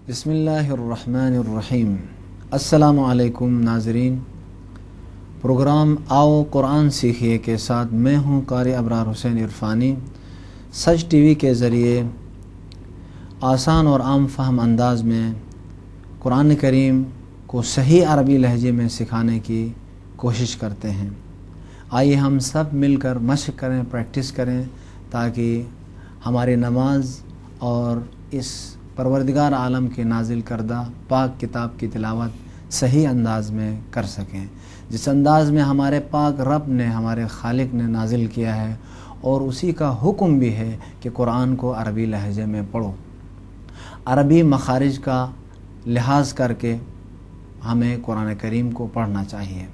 بسم اللہ الرحمن الرحیم۔ السلام علیکم ناظرین، پروگرام آؤ قرآن سیکھیے کے ساتھ میں ہوں قاری ابرار حسین عرفانی۔ سچ ٹی وی کے ذریعے آسان اور عام فہم انداز میں قرآن کریم کو صحیح عربی لہجے میں سکھانے کی کوشش کرتے ہیں۔ آئیے ہم سب مل کر مشق کریں، پریکٹس کریں، تاکہ ہماری نماز اور اس پروردگار عالم کی نازل کردہ پاک کتاب کی تلاوت صحیح انداز میں کر سکیں، جس انداز میں ہمارے پاک رب نے، ہمارے خالق نے نازل کیا ہے، اور اسی کا حکم بھی ہے کہ قرآن کو عربی لہجے میں پڑھو۔ عربی مخارج کا لحاظ کر کے ہمیں قرآن کریم کو پڑھنا چاہیے۔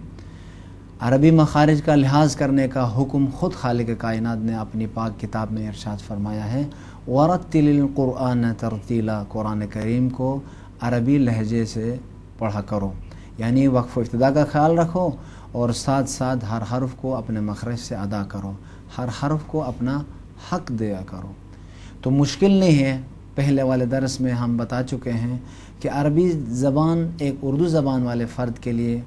عربی مخارج کا لحاظ کرنے کا حکم خود خالق کائنات نے اپنی پاک کتاب میں ارشاد فرمایا ہے، وَرَتِّلِ الْقُرْآنَ تَرْتِيلًا، قرآن کریم کو عربی لہجے سے پڑھا کرو، یعنی وقف و ابتدا کا خیال رکھو اور ساتھ ساتھ ہر حرف کو اپنے مخرج سے ادا کرو، ہر حرف کو اپنا حق دیا کرو۔ تو مشکل نہیں ہے، پہلے والے درس میں ہم بتا چکے ہیں کہ عربی زبان ایک اردو زبان والے فرد کے لیے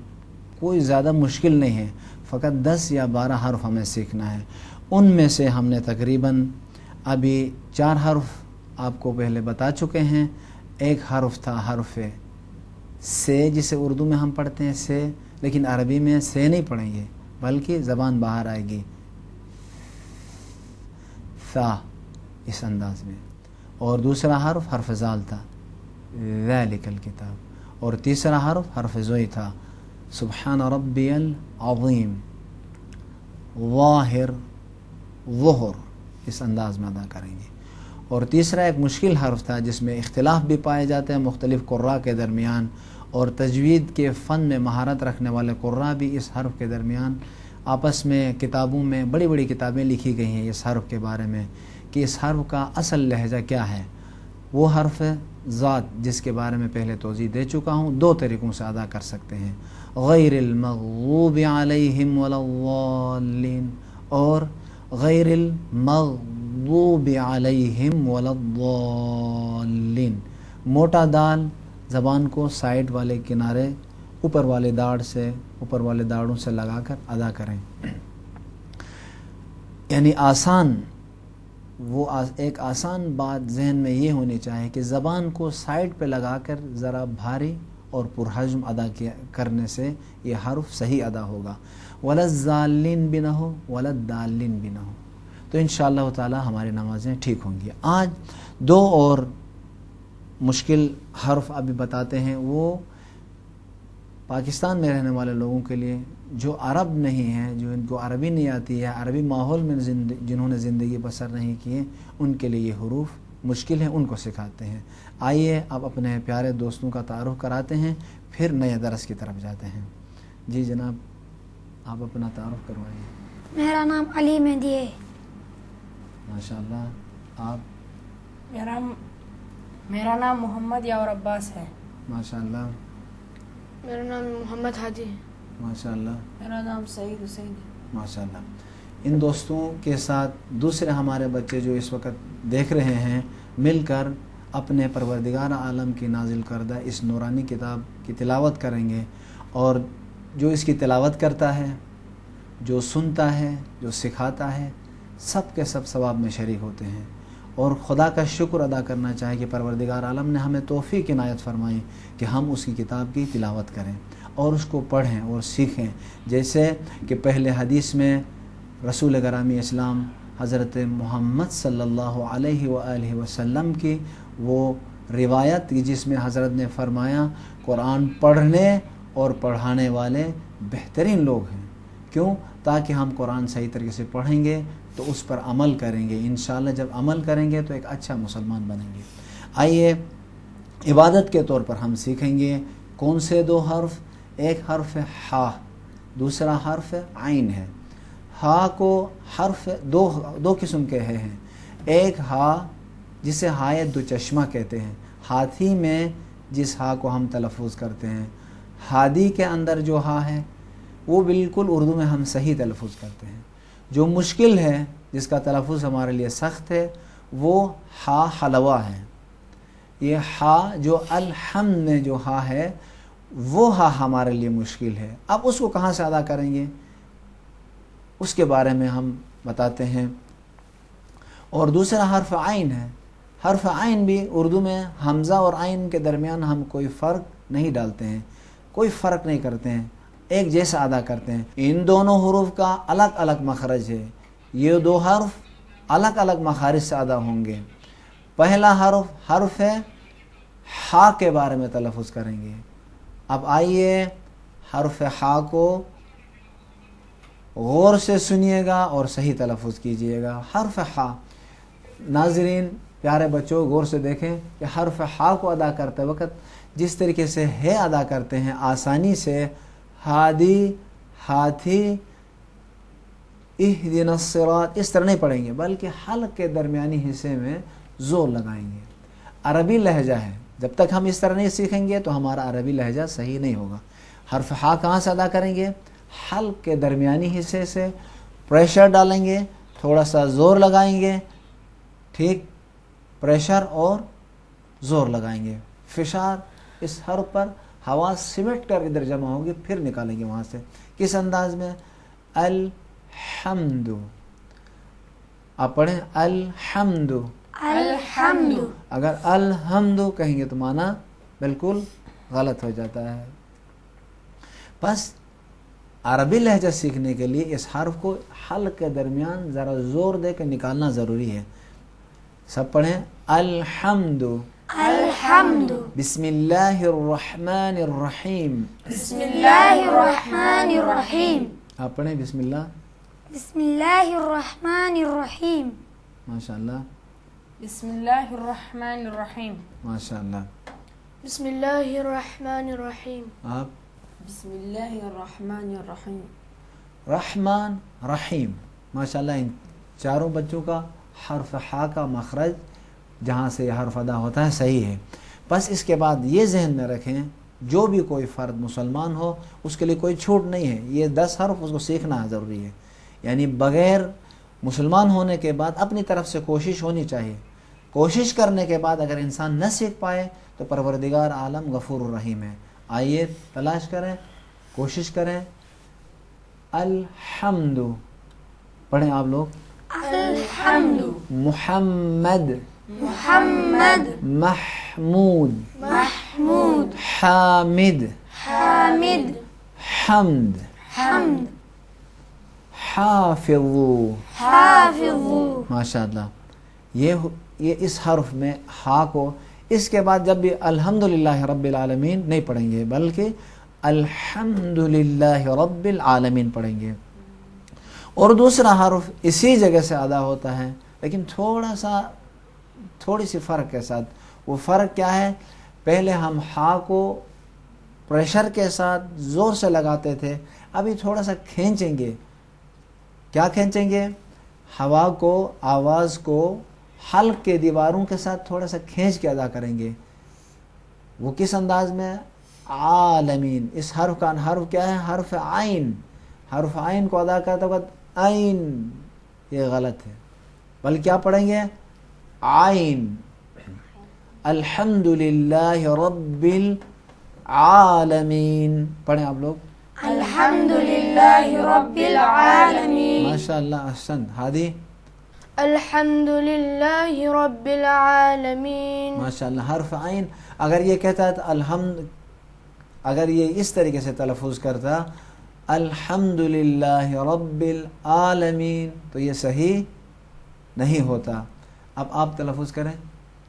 کوئی زیادہ مشکل نہیں ہے، فقط 10 یا 12 حرف ہمیں سیکھنا ہے۔ ان میں سے ہم نے تقریباً ابھی 4 حرف آپ کو پہلے بتا چکے ہیں۔ ایک حرف تھا حرف سے، جسے اردو میں ہم پڑھتے ہیں سے، لیکن عربی میں سے نہیں پڑھیں گے بلکہ زبان باہر آئے گی ثا، اس انداز میں۔ اور دوسرا حرف حرف زال تھا، ذالک الکتاب۔ اور تیسرا حرف حرف زوئی تھا، سبحان ربی العظیم، ظاہر، ظہر، اس انداز میں ادا کریں گے۔ اور تیسرا ایک مشکل حرف تھا جس میں اختلاف بھی پائے جاتے ہیں مختلف قراء کے درمیان، اور تجوید کے فن میں مہارت رکھنے والے قراء بھی اس حرف کے درمیان آپس میں کتابوں میں بڑی بڑی کتابیں لکھی گئی ہیں اس حرف کے بارے میں کہ اس حرف کا اصل لہجہ کیا ہے۔ وہ حرف ذات جس کے بارے میں پہلے توضیح دے چکا ہوں، 2 طریقوں سے ادا کر سکتے ہیں، غیر المغضوب علیہم ولا الضالین اور غیر المغضوب علیہم ولا الضالین۔ موٹا دال زبان کو سائڈ والے کنارے اوپر والے داڑوں سے لگا کر ادا کریں، یعنی آسان، وہ ایک آسان بات ذہن میں یہ ہونی چاہیے کہ زبان کو سائڈ پہ لگا کر ذرا بھاری اور پرحجم ادا کرنے سے یہ حرف صحیح ادا ہوگا، ولا الضالین بھی نہ ہو، ولا الضالین بھی نہ ہو، تو انشاءاللہ تعالی ہماری نمازیں ٹھیک ہوں گی۔ آج 2 اور مشکل حرف ابھی بتاتے ہیں، وہ پاکستان میں رہنے والے لوگوں کے لیے جو عرب نہیں ہیں، جو ان کو عربی نہیں آتی ہے، عربی ماحول میں جنہوں نے زندگی بسر نہیں کی ہے، ان کے لیے یہ حروف مشکل ہیں، ان کو سکھاتے ہیں۔ آئیے اب اپنے پیارے دوستوں کا تعارف کراتے ہیں، پھر نئے درس کی طرف جاتے ہیں۔ جی جناب، آپ اپنا تعارف کروائیے۔ میرا نام علی مہدی ہے۔ ماشاءاللہ، آپ؟ میرا نام محمد یاور عباس ہے۔ ماشاءاللہ۔ میرا نام محمد حاجی ہے۔ ماشاءاللہ۔ میرا نام سعید حسین ہے۔ ماشاءاللہ۔ ان دوستوں کے ساتھ دوسرے ہمارے بچے جو اس وقت دیکھ رہے ہیں، مل کر اپنے پروردگار عالم کی نازل کردہ اس نورانی کتاب کی تلاوت کریں گے، اور جو اس کی تلاوت کرتا ہے، جو سنتا ہے، جو سکھاتا ہے، سب کے سب ثواب میں شریک ہوتے ہیں، اور خدا کا شکر ادا کرنا چاہے کہ پروردگار عالم نے ہمیں توفیق عنایت فرمائی کہ ہم اس کی کتاب کی تلاوت کریں اور اس کو پڑھیں اور سیکھیں۔ جیسے کہ پہلے حدیث میں رسول گرامی اسلام حضرت محمد صلی اللہ علیہ وآلہ وسلم کی وہ روایت جس میں حضرت نے فرمایا، قرآن پڑھنے اور پڑھانے والے بہترین لوگ ہیں۔ کیوں؟ تاکہ ہم قرآن صحیح طریقے سے پڑھیں گے تو اس پر عمل کریں گے، انشاءاللہ جب عمل کریں گے تو ایک اچھا مسلمان بنیں گے۔ آئیے عبادت کے طور پر ہم سیکھیں گے کون سے 2 حرف، ایک حرف ہا، دوسرا حرف عین ہے۔ ہا کو حرف دو قسم کے ہیں، ایک ہا جسے ہائے 2 چشمہ کہتے ہیں، ہاتھی میں جس ہا کو ہم تلفظ کرتے ہیں، ہادی کے اندر جو ہا ہے وہ بالکل اردو میں ہم صحیح تلفظ کرتے ہیں۔ جو مشکل ہے، جس کا تلفظ ہمارے لیے سخت ہے، وہ ہا حلوہ ہے، یہ ہا جو الحمد میں جو ہا ہے وہ ہا ہمارے لیے مشکل ہے. اب اس کو کہاں سے ادا کریں گے اس کے بارے میں ہم بتاتے ہیں. اور دوسرا حرف عین ہے. حرف عین بھی اردو میں حمزہ اور عین کے درمیان ہم کوئی فرق نہیں ڈالتے ہیں, کوئی فرق نہیں کرتے ہیں, ایک جیسا ادا کرتے ہیں. ان دونوں حروف کا الگ الگ مخرج ہے. یہ دو حرف الگ الگ مخارج سے ادا ہوں گے. پہلا حرف ہے ہا کے بارے میں تلفظ کریں گے. اب آئیے حرف ہا کو غور سے سنیے گا اور صحیح تلفظ کیجئے گا. حرف ہا, ناظرین پیارے بچوں غور سے دیکھیں کہ حرف ہا کو ادا کرتے وقت جس طریقے سے ہے ادا کرتے ہیں آسانی سے, ہادی, ہاتھی, اہدنا الصراط اس طرح نہیں پڑھیں گے بلکہ حلق کے درمیانی حصے میں زور لگائیں گے. عربی لہجہ ہے, جب تک ہم اس طرح نہیں سیکھیں گے تو ہمارا عربی لہجہ صحیح نہیں ہوگا. حرف ہا کہاں سے ادا کریں گے؟ حلق کے درمیانی حصے سے پریشر ڈالیں گے, تھوڑا سا زور لگائیں گے, ٹھیک, پریشر اور زور لگائیں گے, فشار اس حرف پر, ہوا سمٹ کر ادھر جمع ہوگی, پھر نکالیں گے وہاں سے. کس انداز میں؟ الحمد. آپ پڑھیں الحمد. الحمد. اگر الحمد کہیں گے تو معنی بالکل غلط ہو جاتا ہے. بس عربی لہجہ سیکھنے کے لیے اس حرف کو حلق کے درمیان ذرا زور دے کے نکالنا ضروری ہے. سب پڑھیں الحمد. الحمد. بسم اللہ الرحمن الرحیم. بسم اللہ الرحمن الرحیم. آپ پڑھیں بسم اللہ. بسم اللہ الرحمن الرحیم. ماشاء اللہ, بسم اللہ الرحمن الرحیم. ماشاء اللہ. بسم اللہ الرحمن الرحیم. آپ بسم اللہ الرحمن الرحیم. رحمان رحیم. ماشاء اللہ, ان چاروں بچوں کا حرف ہا کا مخرج جہاں سے یہ حرف ادا ہوتا ہے صحیح ہے. بس اس کے بعد یہ ذہن میں رکھیں جو بھی کوئی فرد مسلمان ہو اس کے لیے کوئی چھوٹ نہیں ہے. یہ 10 حرف اس کو سیکھنا ضروری ہے. یعنی بغیر مسلمان ہونے کے بعد اپنی طرف سے کوشش ہونی چاہیے. کوشش کرنے کے بعد اگر انسان نہ سیکھ پائے تو پروردگار عالم غفور الرحیم ہے. آئیے تلاش کریں, کوشش کریں. الحمد پڑھیں آپ لوگ. الحمد. محمد. محمد. محمود. محمود. حامد. حامد. حمد. حمد. حافظ. حافظ. ماشاء اللہ. یہ اس حرف میں ہا کو اس کے بعد جب بھی الحمدللہ رب العالمین نہیں پڑھیں گے بلکہ الحمدللہ رب العالمین پڑھیں گے. اور دوسرا حرف اسی جگہ سے ادا ہوتا ہے لیکن تھوڑی سی فرق کے ساتھ. وہ فرق کیا ہے؟ پہلے ہم ہا کو پریشر کے ساتھ زور سے لگاتے تھے, ابھی تھوڑا سا کھینچیں گے. کیا کھینچیں گے؟ ہوا کو, آواز کو حلق کے دیواروں کے ساتھ تھوڑا سا کھینچ کے ادا کریں گے. وہ کس انداز میں؟ عالمین. اس حرف کا حرف کیا ہے؟ حرف عین. حرف عین کو ادا کرتے وقت عین, یہ غلط ہے, بلکہ کیا پڑھیں گے؟ عین. الحمدللہ رب العالمین. پڑھیں آپ لوگ. الحمدللہ رب العالمین. ماشاء اللہ, احسن. ہادی. الحمدللہ رب العالمین. ماشاء اللہ. حرف عین اگر یہ کہتا ہے الحمد, اگر یہ اس طریقے سے تلفظ کرتا الحمدللہ رب العالمین تو یہ صحیح نہیں ہوتا. اب آپ تلفظ کریں.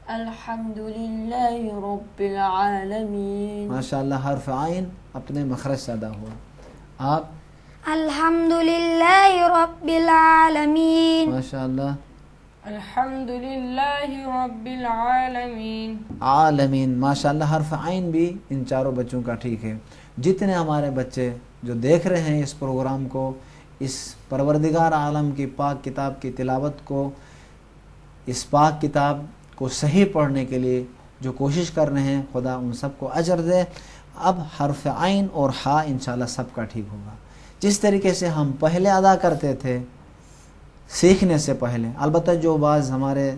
الحمدللہ رب العالمین. ماشاء اللہ. حرف عین اپنے مخرج سے ادا ہوا. آپ. الحمدللہ رب العالمین. ماشاء اللہ. الحمدللہ رب العالمین. عالمین. ماشاء اللہ. حرف عین بھی ان چاروں بچوں کا ٹھیک ہے. جتنے ہمارے بچے جو دیکھ رہے ہیں اس پروگرام کو, اس پروردگار عالم کی پاک کتاب کی تلاوت کو, اس پاک کتاب کو صحیح پڑھنے کے لیے جو کوشش کر رہے ہیں, خدا ان سب کو اجر دے. اب حرف عین اور ہا انشاءاللہ سب کا ٹھیک ہوگا. جس طریقے سے ہم پہلے ادا کرتے تھے سیکھنے سے پہلے, البتہ جو بعض ہمارے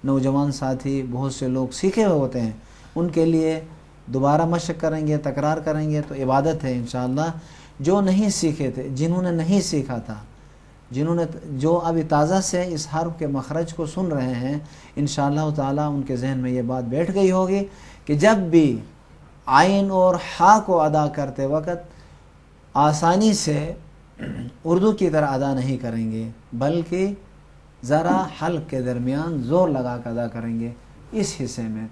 نوجوان ساتھی بہت سے لوگ سیکھے ہوئے ہوتے ہیں، ان کے لیے دوبارہ مشق کریں گے، تکرار کریں گے تو عبادت ہے انشاءاللہ۔ جو نہیں سیکھے تھے، جنہوں نے نہیں سیکھا تھا، جو ابھی تازہ سے اس حرف کے مخرج کو سن رہے ہیں، انشاءاللہ تعالی ان کے ذہن میں یہ بات بیٹھ گئی ہوگی کہ جب بھی عین اور حا کو ادا کرتے وقت آسانی سے اردو کی طرح ادا نہیں کریں گے، بلکہ ذرا حلق کے درمیان زور لگا کر ادا کریں گے۔ اس حصے میں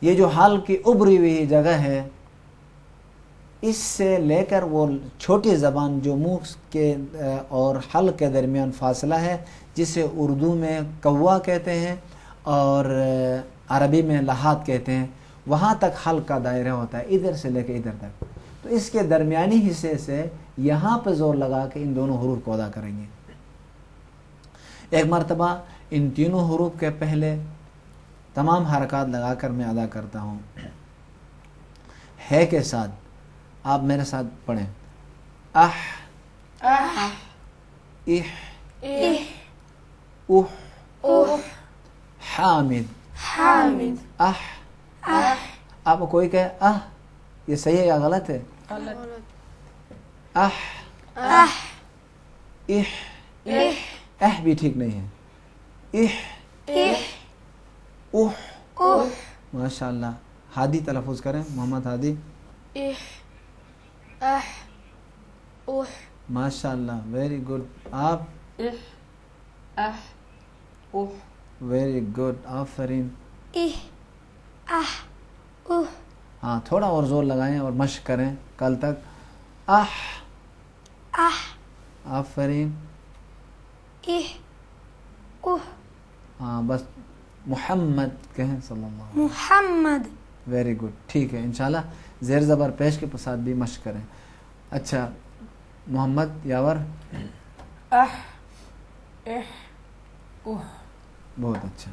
یہ جو حلق کی ابری ہوئی جگہ ہے، اس سے لے کر وہ چھوٹی زبان جو منہ کے اور حلق کے درمیان فاصلہ ہے، جسے اردو میں کوا کہتے ہیں اور عربی میں لحاظ کہتے ہیں، وہاں تک حلق کا دائرہ ہوتا ہے، ادھر سے لے کے ادھر تک۔ تو اس کے درمیانی حصے سے یہاں پہ زور لگا کے ان دونوں حروف کو ادا کریں گے۔ ایک مرتبہ ان تینوں حروف کے پہلے تمام حرکات لگا کر میں ادا کرتا ہوں۔ ہے کے ساتھ آپ میرے ساتھ پڑھیں، اح اح اح اح اح اح حامد حامد اح۔ آپ کوئی کہے اح، یہ صحیح ہے یا غلط ہے؟ اح اح اح، اح اح بھی ٹھیک نہیں ہے، اح اح اح۔ اح ماشاءاللہ، ہادی تلفظ کریں، محمد ہادی، اح اح اح ماشاءاللہ، ویری گڈ۔ آپ ویری گڈ، آفرین۔ اح اح اح ہاں، تھوڑا اور زور لگائیں اور مشق کریں کل تک۔ اح، اح آفرین۔ اح اح ہاں بس محمد کہیں صلی اللہ علیہ محمد۔ وسلم، ویری گڈ، ٹھیک ہے، انشاءاللہ زیر زبر پیش کے ساتھ بھی مشق کریں۔ اچھا محمد یاور، اح اح اح بہت اچھا،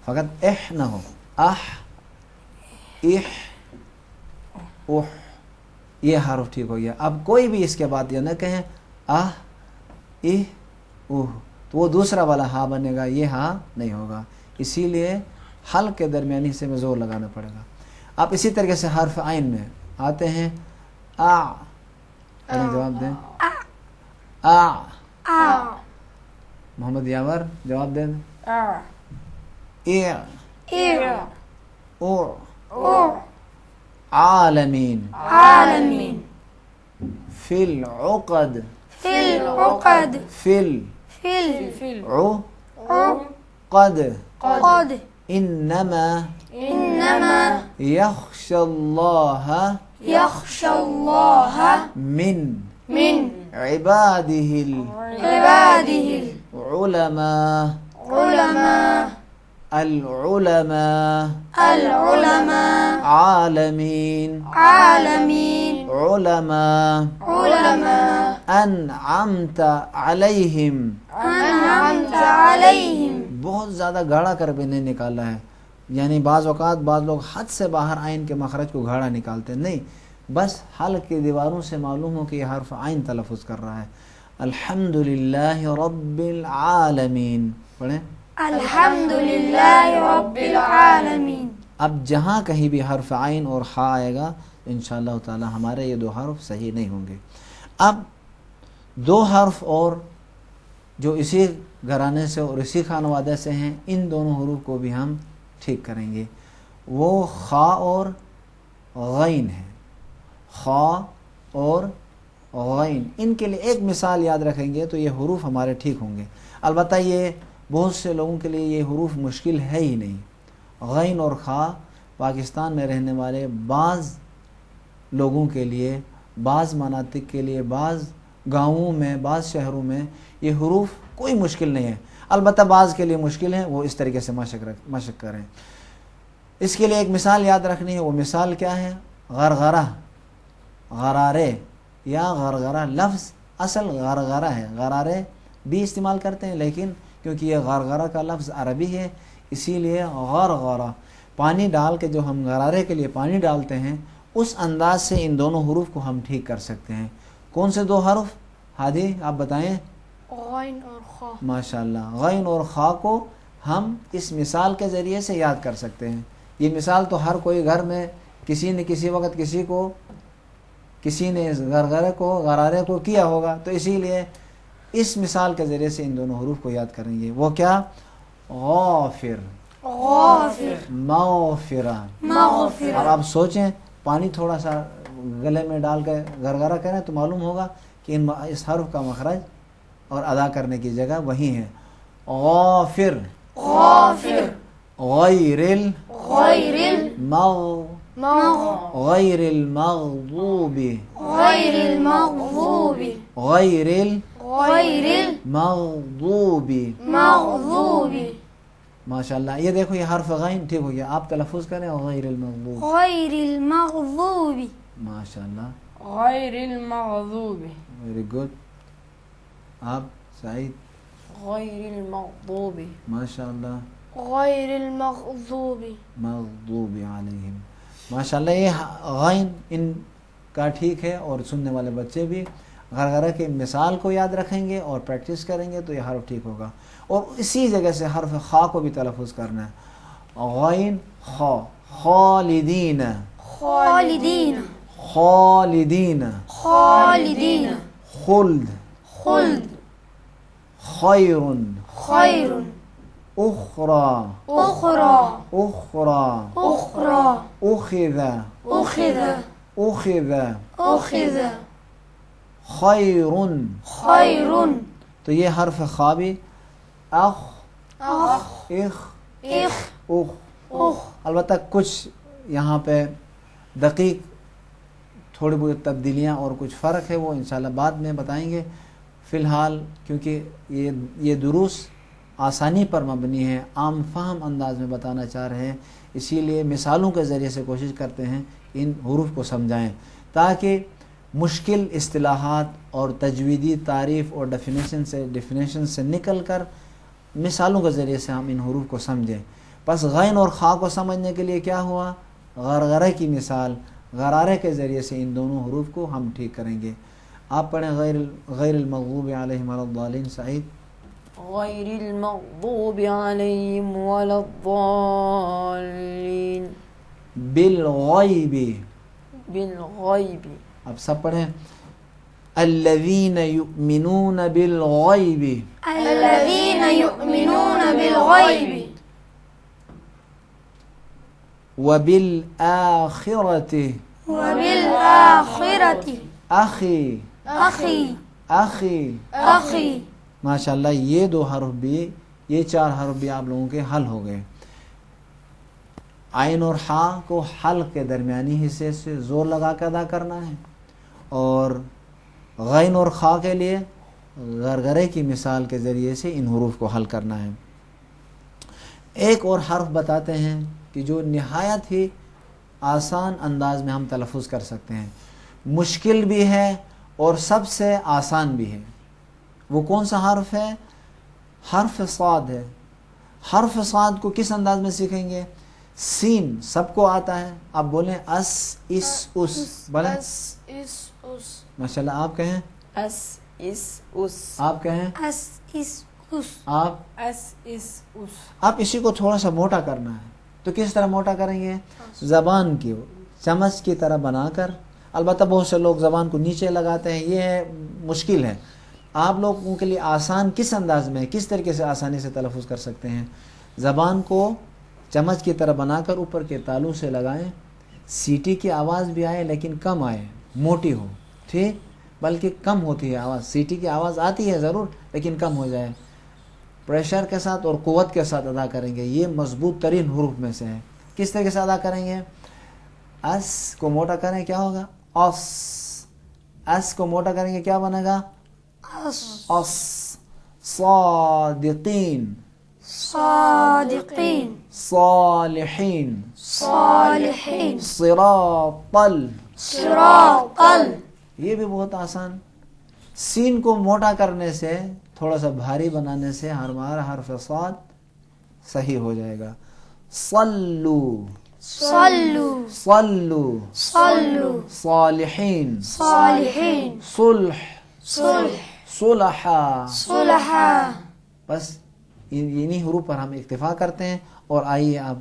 فقط اح نہ ہو، اح اح اح، یہ حرف ٹھیک ہو گیا۔ اب کوئی بھی اس کے بعد یہ نہ کہیں اح اح اح، تو وہ دوسرا والا ہا بنے گا، یہ ہا نہیں ہوگا، اسی لیے حلق کے درمیانی حصے میں زور لگانا پڑے گا۔ آپ اسی طریقے سے حرف عین میں آتے ہیں، آ، جواب دیں، آ۔ آ محمد یاور جواب دیں، اع اے، اع او، او عالمین، عالمین فی العقد، فی العقد فی فل العقد، قد انما انما یخشى اللہ یخشى اللہ من من عباده عباده العلماء، العلماء العلماء العلماء عالمین، عالمین علماء علماء انعمت علیہم۔ انعمت علیہم۔ بہت زیادہ گاڑا کر بھی نہیں نکالا ہے، یعنی بعض اوقات بعض لوگ حد سے باہر عین کے مخرج کو گاڑا نکالتے ہیں، نہیں، بس حلق کی دیواروں سے معلوم ہو کہ یہ حرف عین تلفظ کر رہا ہے۔ الحمدللہ رب العالمین، پڑھیں، الحمدللہ رب العالمین۔ اب جہاں کہیں بھی حرف عین اور خا آئے گا انشاءاللہ تعالی ہمارے یہ دو حرف صحیح نہیں ہوں گے۔ اب دو حرف اور جو اسی گھرانے سے اور اسی خانوادہ سے ہیں، ان دونوں حروف کو بھی ہم ٹھیک کریں گے، وہ خا اور غین ہے، خا اور غین، ان کے لیے ایک مثال یاد رکھیں گے تو یہ حروف ہمارے ٹھیک ہوں گے۔ البتہ یہ بہت سے لوگوں کے لیے یہ حروف مشکل ہے ہی نہیں۔ غین اور خا پاکستان میں رہنے والے بعض لوگوں کے لیے، بعض مناطق کے لیے، بعض گاؤں میں، بعض شہروں میں یہ حروف کوئی مشکل نہیں ہے، البتہ بعض کے لیے مشکل ہیں، وہ اس طریقے سے مشق کریں۔ اس کے لیے ایک مثال یاد رکھنی ہے، وہ مثال کیا ہے؟ غرغرہ، غرارے یا غرغرہ، لفظ اصل غرغرہ ہے، غرارے بھی استعمال کرتے ہیں، لیکن کیونکہ یہ غرغرہ کا لفظ عربی ہے اسی لیے غرغرہ، پانی ڈال کے جو ہم غرارے کے لیے پانی ڈالتے ہیں، اس انداز سے ان دونوں حروف کو ہم ٹھیک کر سکتے ہیں۔ کون سے دو حرف ہادی آپ بتائیں؟ غین اور خا۔ ماشاءاللہ، غین اور خا کو ہم اس مثال کے ذریعے سے یاد کر سکتے ہیں. یہ مثال تو ہر کوئی گھر میں کسی نے کسی وقت کسی نے اس غرارے کو کیا ہوگا، تو اسی لیے اس مثال کے ذریعے سے ان دونوں حروف کو یاد کریں گے. وہ کیا؟ غافر، غافر، مغفرہ. مغفر. اب آپ سوچیں، پانی تھوڑا سا گلے میں ڈال کے گرگرا کریں تو معلوم ہوگا کہ اس حرف کا مخرج اور ادا کرنے کی جگہ وہی ہے. غافر، غافر، غیر غیر غیر المغضوب غیر المغضوب غیر غیر المغضوب. المغضوب. ماشاءاللہ. یہ دیکھو، یہ حرف غین ٹھیک ہو گیا. آپ تلفظ کریں غیر المغضوب. غیر المغضوب. ماشاءاللہ، غیر المغضوب. Very good. آپ سعید، غیر المغضوب. ماشاءاللہ. غیر المغضوب. مغضوب علیہم. ماشاءاللہ. یہ غین ان کا ٹھیک ہے، اور سننے والے بچے بھی غرغرہ کی مثال کو یاد رکھیں گے اور پریکٹس کریں گے تو یہ حرف ٹھیک ہوگا. اور اسی جگہ سے حرف خا کو بھی تلفظ کرنا ہے. غین خا، خالدین، خالدین، خالدین. خالدین. خلد، خلد، خیر، خیر، اخرى، اخرى، اخرى، اخرى، اخذ، اخذ، اخذ، اخذ، خیر. خیر. تو یہ حرف خا بھی اخ، اخ، اخ، اخ، اخ. اخ. البتہ کچھ یہاں پہ دقیق تھوڑی بہت تبدیلیاں اور کچھ فرق ہے، وہ انشاءاللہ بعد میں بتائیں گے. فی الحال کیونکہ یہ دروس آسانی پر مبنی ہے، عام فہم انداز میں بتانا چاہ رہے ہیں، اسی لیے مثالوں کے ذریعے سے کوشش کرتے ہیں ان حروف کو سمجھائیں، تاکہ مشکل اصطلاحات اور تجویدی تعریف اور ڈیفینیشن سے نکل کر مثالوں کے ذریعے سے ہم ان حروف کو سمجھیں. پس غین اور خا کو سمجھنے کے لیے کیا ہوا؟ غرغرہ کی مثال، غرارے کے ذریعے سے ان دونوں حروف کو ہم ٹھیک کریں گے. آپ پڑھیں غیر المغضوب علیہم ولا الضالین. سعید. غیر المغضوب علیہم ولا الضالین. بالغیب. بالغیب. اب سب پڑھیں. الذین یؤمنون بالغیب. الذین یؤمنون بالغیب. وبالآخرة. وبالآخرة. اخی، اخی، اخی. اخی. ماشاءاللہ. یہ دو حرف بھی، یہ چار حرف بھی آپ لوگوں کے حل ہو گئے. عین اور حا کو حلق کے درمیانی حصے سے زور لگا کے ادا کرنا ہے، اور غین اور خا کے لیے غرغرے کی مثال کے ذریعے سے ان حروف کو حل کرنا ہے. ایک اور حرف بتاتے ہیں کہ جو نہایت ہی آسان انداز میں ہم تلفظ کر سکتے ہیں، مشکل بھی ہے اور سب سے آسان بھی ہے. وہ کون سا حرف ہے؟ حرف صاد ہے. حرف صاد کو کس انداز میں سیکھیں گے؟ سین سب کو آتا ہے. آپ بولیں اس، اس، اس. بولیں. اس، اس، اس. ماشاءاللہ. آپ کہیں. اس، اس، اس. آپ کہیں. اس، اس، اس. آپ. اس، اس، اس. آپ اسی کو تھوڑا سا موٹا کرنا ہے. تو کس طرح موٹا کریں گے؟ زبان کی چمچ کی طرح بنا کر. البتہ بہت سے لوگ زبان کو نیچے لگاتے ہیں، یہ مشکل ہے. آپ لوگوں کے لیے آسان کس انداز میں، کس طریقے سے آسانی سے تلفظ کر سکتے ہیں؟ زبان کو چمچ کی طرح بنا کر اوپر کے تالوں سے لگائیں. سیٹی کی آواز بھی آئے لیکن کم آئے، موٹی ہو. ٹھیک، بلکہ کم ہوتی ہے آواز. سیٹی کی آواز آتی ہے ضرور لیکن کم ہو جائے. پریشر کے ساتھ اور قوت کے ساتھ ادا کریں گے. یہ مضبوط ترین حروف میں سے ہے. کس طریقے سے ادا کریں گے؟ اس کو موٹا کریں، کیا ہوگا؟ اس. اس کو موٹا کریں گے، کیا بنے گا؟ اس. اس. صادقین، صادقین، صالحین، صالحین. صراط. صراط. یہ بھی بہت آسان. سین کو موٹا کرنے سے، تھوڑا سا بھاری بنانے سے ہمارا حرف صاد صحیح ہو جائے گا. صلو، صلو، صلو، صلو. صالحین، صالحین. صلح، صلح، صلحا. صلحا. بس انہی حروف پر ہم اکتفا کرتے ہیں. اور آئیے آپ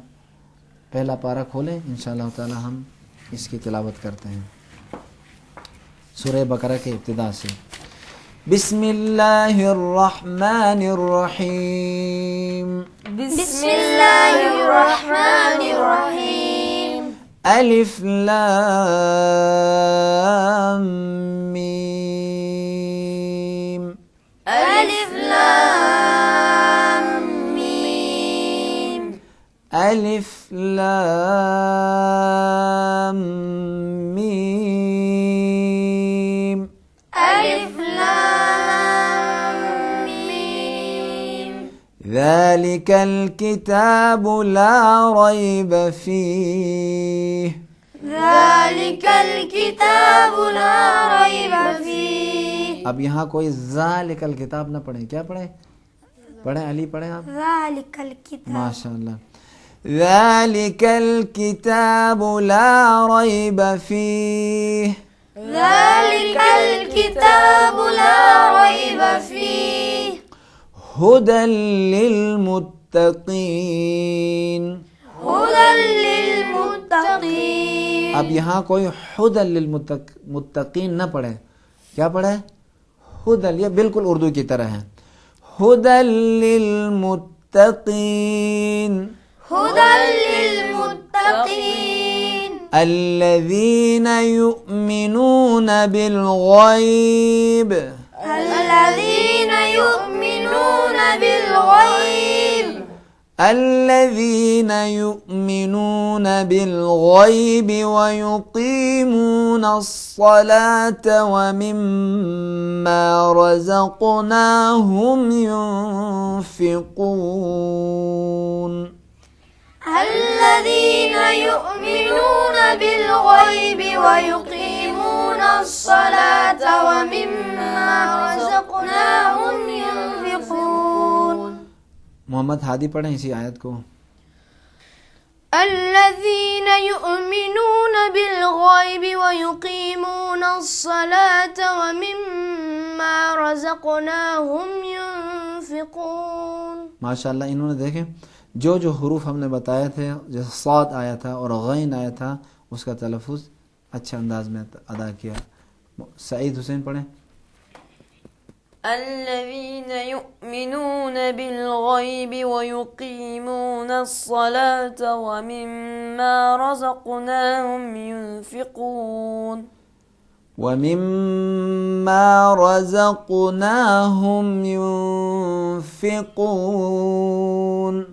پہلا پارہ کھولیں، انشاءاللہ تعالی ہم اس کی تلاوت کرتے ہیں سورہ بقرہ کے ابتدا سے. بسم اللہ الرحمن الرحیم. بسم اللہ الرحمن الرحیم. الف لام میم. الف لام میم. الف لام میم. الف لام میم. ذلك الكتاب لا ريب فيه. ذلك الكتاب لا ريب فيه. اب یہاں کوئی ذالک الکتاب نہ پڑھیں. کیا پڑھیں؟ پڑھیں علی، پڑھیں آپ. ذلك الكتاب. ماشاءاللہ. ذلك الكتاب لا ريب فيه. ذلك الكتاب لا ريب فيه. هدى للمتقین. هدى للمتقين. اب یہاں کوئی ہدى للمتقین نہ پڑھے. کیا پڑھے؟ ہدى. یہ بالکل اردو کی طرح ہے. ہدى للمتقین. هدى للمتقين. الذين يؤمنون بالغيب. الذين يؤمنون بالغيب. الذين يؤمنون بالغيب ويقيمون الصلاة ومما رزقناهم ينفقون. الذين يؤمنون بالغيب ويقيمون الصلاة ومما رزقناهم ينفقون. محمد ہادی پڑھیں اسی آیت کو. الذين يؤمنون بالغيب ويقيمون الصلاة ومما رزقناهم ينفقون. ماشاءاللہ انہوں نے دیکھیں جو حروف ہم نے بتائے تھے، جیسے صاد آیا تھا اور غین آیا تھا، اس کا تلفظ اچھے انداز میں ادا کیا. سعید حسین پڑھیں. الذين يؤمنون بالغيب ويقيمون الصلاة ومما رزقناهم ينفقون. ومما رزقناهم ينفقون.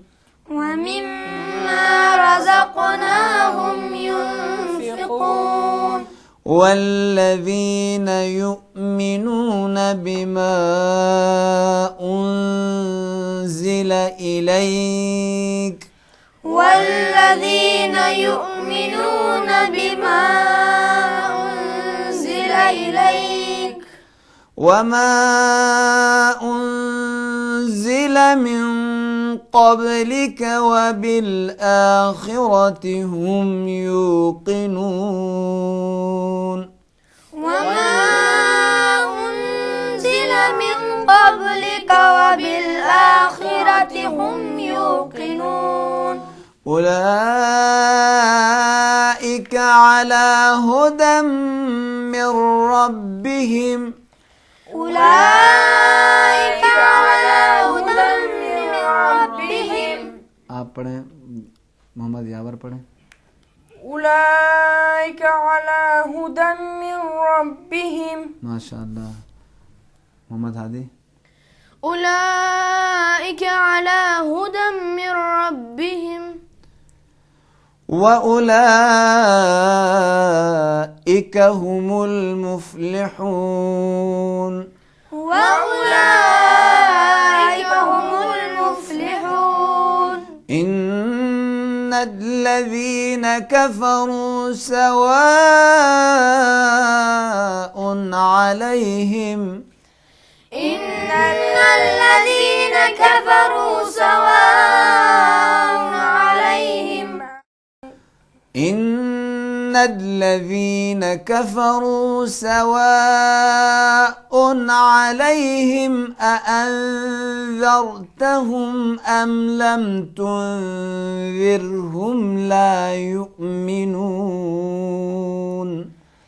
ومما رزقناهم ينفقون. والذين يؤمنون بما أنزل إليك. والذين يؤمنون بما أنزل إليك. وما أنزل من قبلك وبالآخرة هم يوقنون. وما أنزل من قبلك وبالآخرة هم يوقنون. أولئك على هدى من ربهم. أولئك على هدى من ربهم. آپ پڑھیں. محمد یاور پڑھیں. أولئك على هدى من ربهم. ماشاءاللہ. محمد ہادی. أولئك على هدى من ربهم. وأولئك هم المفلحون. وأولئك هم المفلحون. إن الذين كفروا سواء عليهم. إن الذين كفروا سواء عليهم. إن الذين كفروا سواء عليهم أأنذرتهم أم لم تنذرهم لا يؤمنون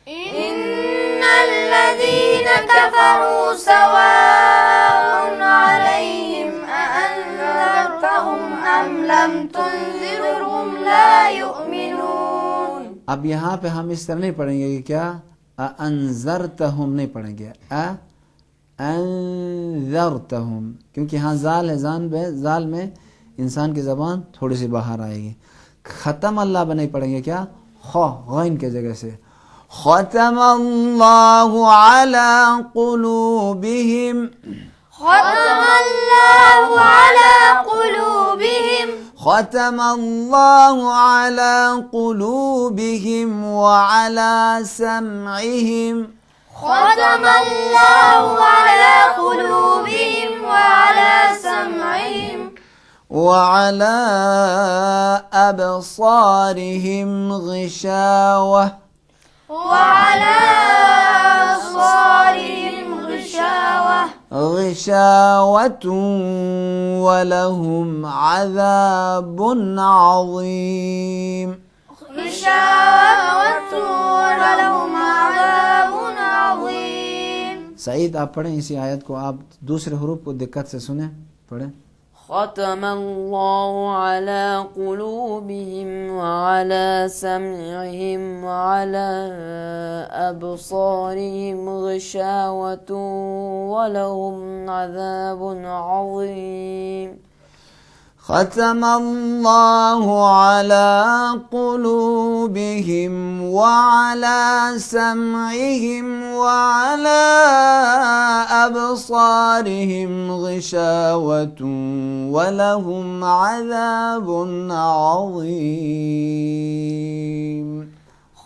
إن الذين كفروا سواء عليهم أأنذرتهم أم لم تنذرهم لا يؤمنون. اب یہاں پہ ہم اس طرح نہیں پڑھیں گے کہ کیا انذرتہم نہیں پڑھیں گے انذرتہم، کیونکہ ہاں زال ہے، زال میں انسان کی زبان تھوڑی سی باہر آئے گی. ختم اللہ بہ نہیں پڑھیں گے کیا غین کے جگہ سے ختم اللہ علی قلوبہم، ختم الله على قلوبهم ختم اللہ علی قلوبہم وعلی سمعہم ختم الله على قلوبهم وعلى سمعهم وعلى أبصارهم غشاوة وعلى أبصارهم غشاوة ولهم عذاب عظيم. غشاوة ولهم عذاب عظيم. سعید آپ پڑھیں اسی آیت کو، آپ دوسرے حروف کو دقت سے سنیں، پڑھیں. ختم الله على قلوبهم وعلى سمعهم وعلى أبصارهم غشاوة ولهم عذاب عظيم. ختم الله على قلوبهم وعلى سمعهم وعلى أبصارهم غشاوة ولهم عذاب عظيم.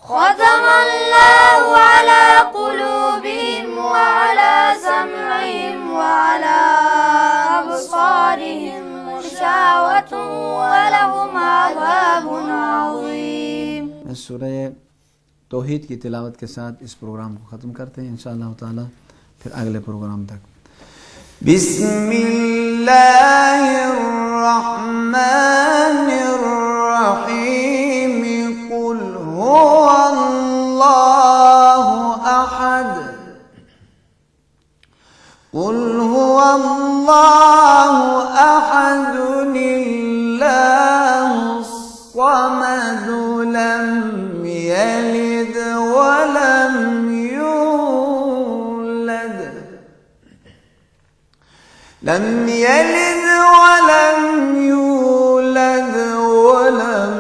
ختم الله على قلوبهم وعلى سمعهم وعلى أبصارهم غشاوة ولهم عذاب عظيم. سورہ توحید کی تلاوت کے ساتھ اس پروگرام کو ختم کرتے ہیں انشاءاللہ تعالی، پھر اگلے پروگرام تک. بسم اللہ الرحمن الرحیم. قل هو اللہ احد، قل هو اللہ احد اللہ الصمد لم يلد ولم يولد، لم يلد ولم يولد ولم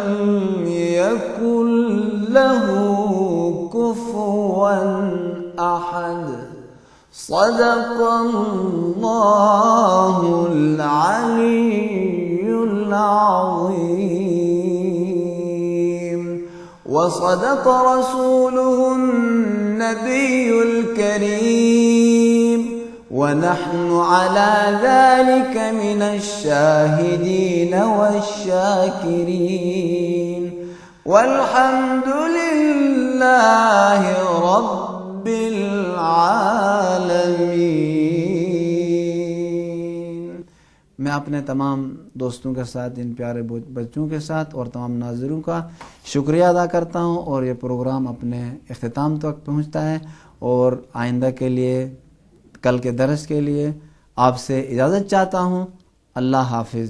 يكن له كفوا أحد. صدق الله العلي العظيم وصدق رسوله النبي الكريم ونحن على ذلك من الشاهدين والشاكرين والحمد لله رب العالمين. میں اپنے تمام دوستوں کے ساتھ، ان پیارے بچوں کے ساتھ اور تمام ناظروں کا شکریہ ادا کرتا ہوں، اور یہ پروگرام اپنے اختتام تک پہنچتا ہے، اور آئندہ کے لیے، کل کے درس کے لیے آپ سے اجازت چاہتا ہوں. اللہ حافظ.